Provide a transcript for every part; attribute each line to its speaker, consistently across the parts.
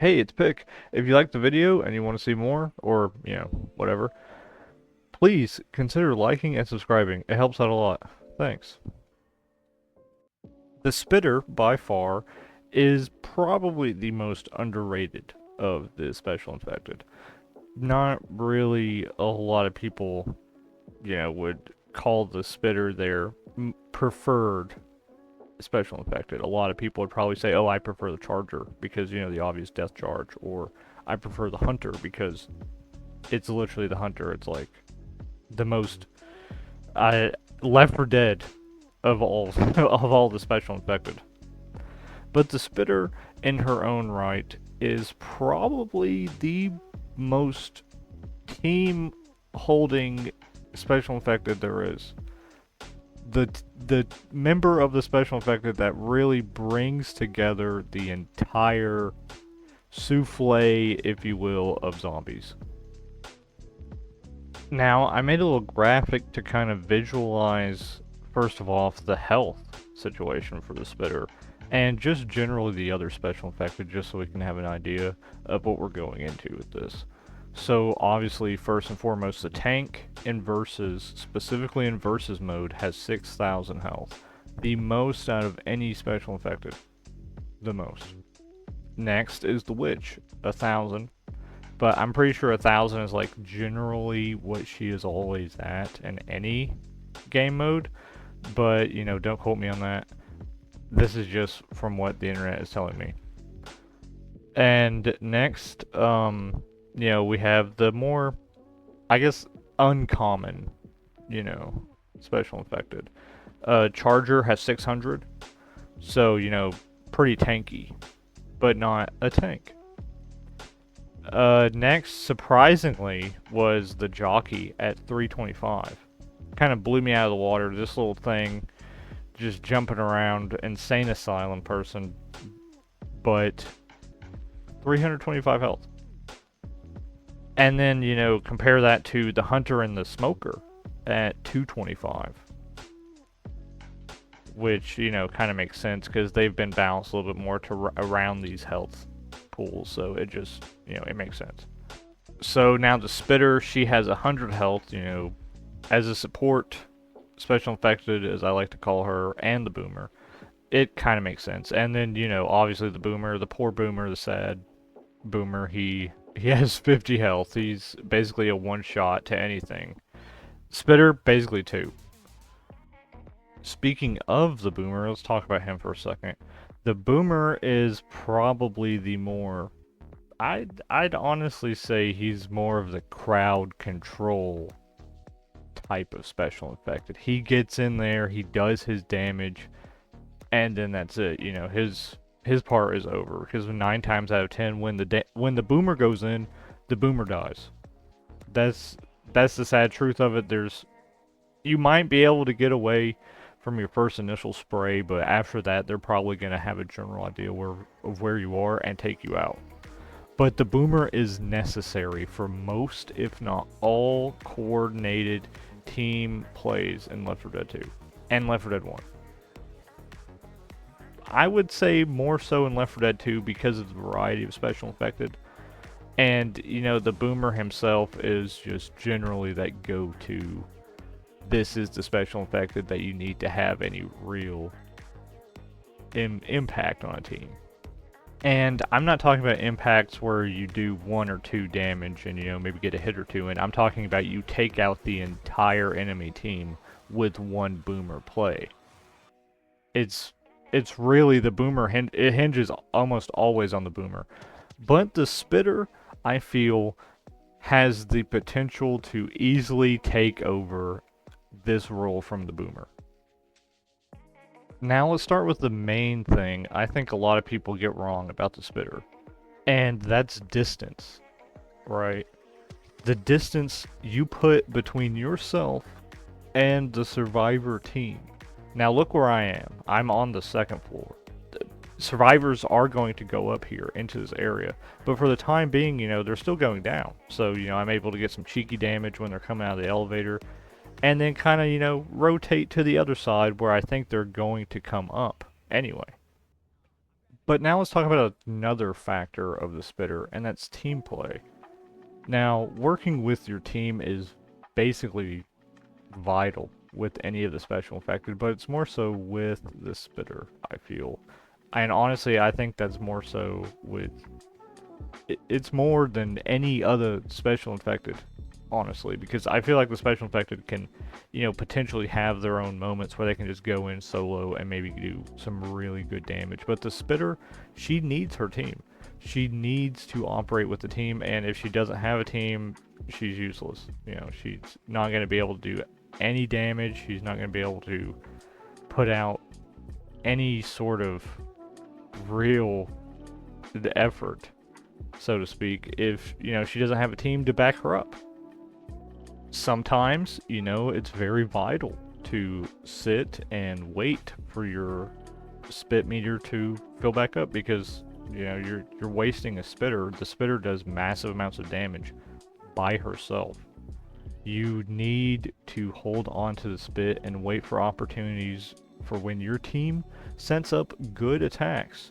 Speaker 1: Hey, it's Pick. If you liked the video and you want to see more, or, whatever, please consider liking and subscribing. It helps out a lot. Thanks. The Spitter, by far, is probably the most underrated of the Special Infected. Not really a lot of people, would call the Spitter their preferred Special Infected. A lot of people would probably say, oh, I prefer the Charger because, the obvious death charge, or I prefer the Hunter because it's literally the Hunter. It's like the most Left 4 Dead of all of all the Special Infected. But the Spitter, in her own right, is probably the most team holding Special Infected there is. The member of the Special Infected that really brings together the entire souffle, if you will, of zombies. Now, I made a little graphic to kind of visualize, first of all, the health situation for the Spitter, and just generally the other Special Infected, just so we can have an idea of what we're going into with this. So, obviously, first and foremost, the tank in Versus, specifically in Versus mode, has 6,000 health. The most out of any Special Infected. The most. Next is the Witch, 1,000. But I'm pretty sure 1,000 is like generally what she is always at in any game mode. But, don't quote me on that. This is just from what the internet is telling me. And next, we have the more, I guess, uncommon, Special Infected. Charger has 600. So, pretty tanky. But not a tank. Next, surprisingly, was the Jockey at 325. Kind of blew me out of the water. This little thing, just jumping around, insane asylum person, but 325 health. And then, compare that to the Hunter and the Smoker at 225. Which, kind of makes sense because they've been balanced a little bit more to around these health pools, so it just, it makes sense. So now the Spitter, she has 100 health, as a support, Special Infected, as I like to call her, and the Boomer. It kind of makes sense. And then, obviously the Boomer, the poor Boomer, the sad Boomer, he has 50 health. He's basically a one-shot to anything. Spitter, basically 2. Speaking of the Boomer, let's talk about him for a second. The Boomer is probably the more... I'd honestly say he's more of the crowd control type of Special Infected. He gets in there, he does his damage, and then that's it. His part is over. Because 9 times out of 10, when the Boomer goes in, the Boomer dies. That's the sad truth of it. You might be able to get away from your first initial spray, but after that, they're probably going to have a general idea of where you are and take you out. But the Boomer is necessary for most, if not all, coordinated team plays in Left 4 Dead 2 and Left 4 Dead 1. I would say more so in Left 4 Dead 2 because of the variety of Special Infected. And, the Boomer himself is just generally that go-to. This is the Special Infected that you need to have any real impact on a team. And I'm not talking about impacts where you do 1 or 2 damage and, maybe get a hit or 2 in. I'm talking about you take out the entire enemy team with 1 Boomer play. It's really the Boomer, it hinges almost always on the Boomer. But the Spitter, I feel, has the potential to easily take over this role from the Boomer. Now let's start with the main thing I think a lot of people get wrong about the Spitter. And that's distance, right? The distance you put between yourself and the survivor team. Now look where I am. I'm on the 2nd floor. Survivors are going to go up here into this area, but for the time being, they're still going down. So, I'm able to get some cheeky damage when they're coming out of the elevator, and then kind of, rotate to the other side where I think they're going to come up anyway. But now let's talk about another factor of the spitter, and that's team play. Now, working with your team is basically vital with any of the special infected, but it's more so with the spitter, I feel. And honestly, I think that's more so with it's more than any other special infected, honestly, because I feel like the special infected can, potentially have their own moments where they can just go in solo and maybe do some really good damage. But the spitter, she needs her team. She needs to operate with the team, and if she doesn't have a team, she's useless. She's not going to be able to do any damage. She's not going to be able to put out any sort of real effort, so to speak, if, she doesn't have a team to back her up. Sometimes, it's very vital to sit and wait for your spit meter to fill back up because, you're wasting a spitter. The spitter does massive amounts of damage by herself. You need to hold on to the spit and wait for opportunities for when your team sets up good attacks.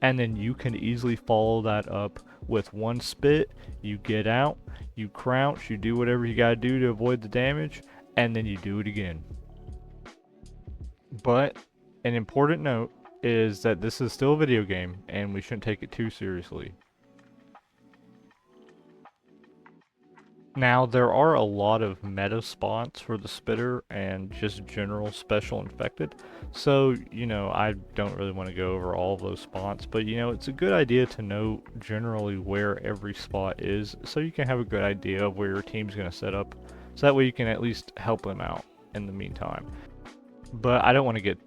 Speaker 1: And then you can easily follow that up with one spit. You get out, you crouch, you do whatever you gotta do to avoid the damage, and then you do it again. But an important note is that this is still a video game, and we shouldn't take it too seriously. Now, there are a lot of meta spots for the spitter and just general special infected, so, I don't really want to go over all of those spots, but, it's a good idea to know generally where every spot is, so you can have a good idea of where your team's going to set up, so that way you can at least help them out in the meantime. But I don't want to get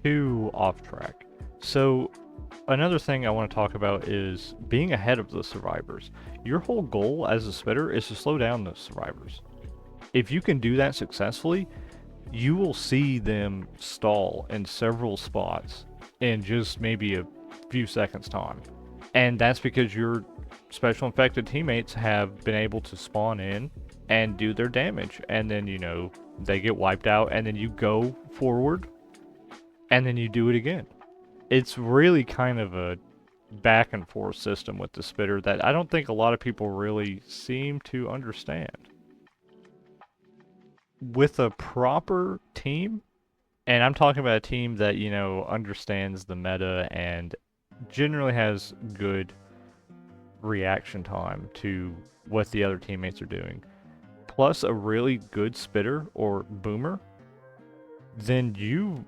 Speaker 1: too off track. So, another thing I want to talk about is being ahead of the survivors. Your whole goal as a spitter is to slow down the survivors. If you can do that successfully, you will see them stall in several spots in just maybe a few seconds time. And that's because your special infected teammates have been able to spawn in and do their damage. And then, they get wiped out and then you go forward and then you do it again. It's really kind of a back and forth system with the spitter that I don't think a lot of people really seem to understand. With a proper team, and I'm talking about a team that, understands the meta and generally has good reaction time to what the other teammates are doing, plus a really good spitter or boomer, then you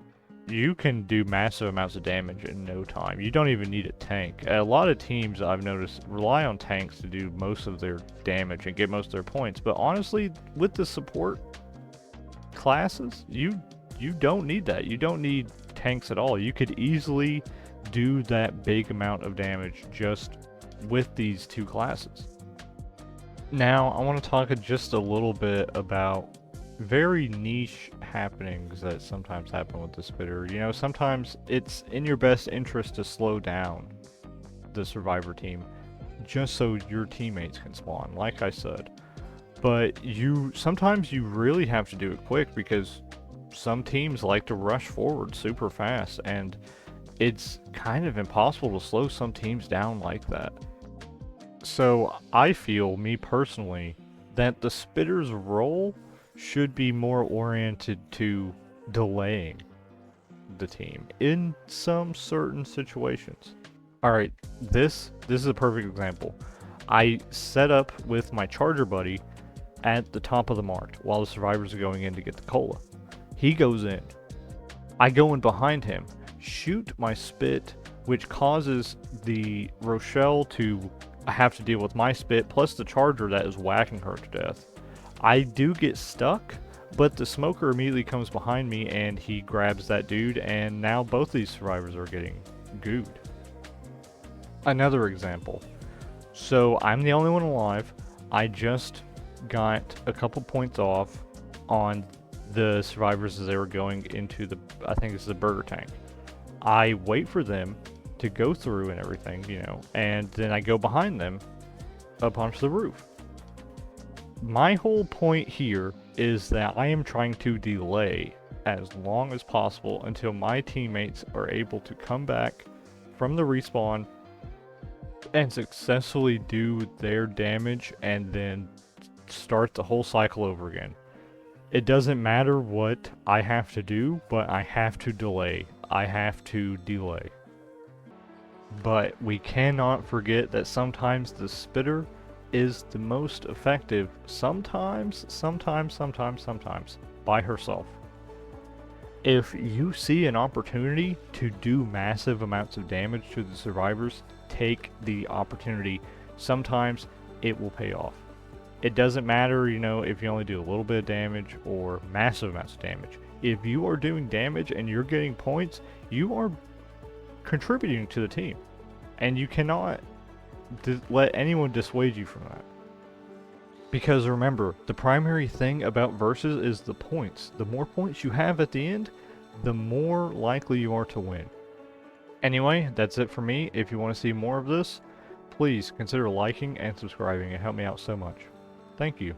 Speaker 1: can do massive amounts of damage in no time. You don't even need a tank. A lot of teams, I've noticed, rely on tanks to do most of their damage and get most of their points. But honestly, with the support classes, you don't need that. You don't need tanks at all. You could easily do that big amount of damage just with these two classes. Now, I want to talk just a little bit about very niche happenings that sometimes happen with the spitter. Sometimes it's in your best interest to slow down the survivor team just so your teammates can spawn, like I said. But sometimes you really have to do it quick because some teams like to rush forward super fast, and it's kind of impossible to slow some teams down like that. So I feel, me personally, that the spitter's role should be more oriented to delaying the team in some certain situations. Alright, this is a perfect example. I set up with my charger buddy at the top of the mart while the survivors are going in to get the cola. He goes in. I go in behind him, shoot my spit, which causes the Rochelle to have to deal with my spit plus the charger that is whacking her to death. I do get stuck, but the smoker immediately comes behind me and he grabs that dude, and now both these survivors are getting gooed. Another example. So I'm the only one alive. I just got a couple points off on the survivors as they were going into I think it's the burger tank. I wait for them to go through and everything, and then I go behind them up onto the roof. My whole point here is that I am trying to delay as long as possible until my teammates are able to come back from the respawn and successfully do their damage and then start the whole cycle over again. It doesn't matter what I have to do, but I have to delay. I have to delay. But we cannot forget that sometimes the spitter is the most effective, sometimes, by herself. If you see an opportunity to do massive amounts of damage to the survivors, take the opportunity. Sometimes it will pay off. It doesn't matter, you know, if you only do a little bit of damage or massive amounts of damage. If you are doing damage and you're getting points, you are contributing to the team. And you cannot let anyone dissuade you from that. Because remember, the primary thing about versus is the points. The more points you have at the end, the more likely you are to win. Anyway, that's it for me. If you want to see more of this, please consider liking and subscribing. It helped me out so much. Thank you.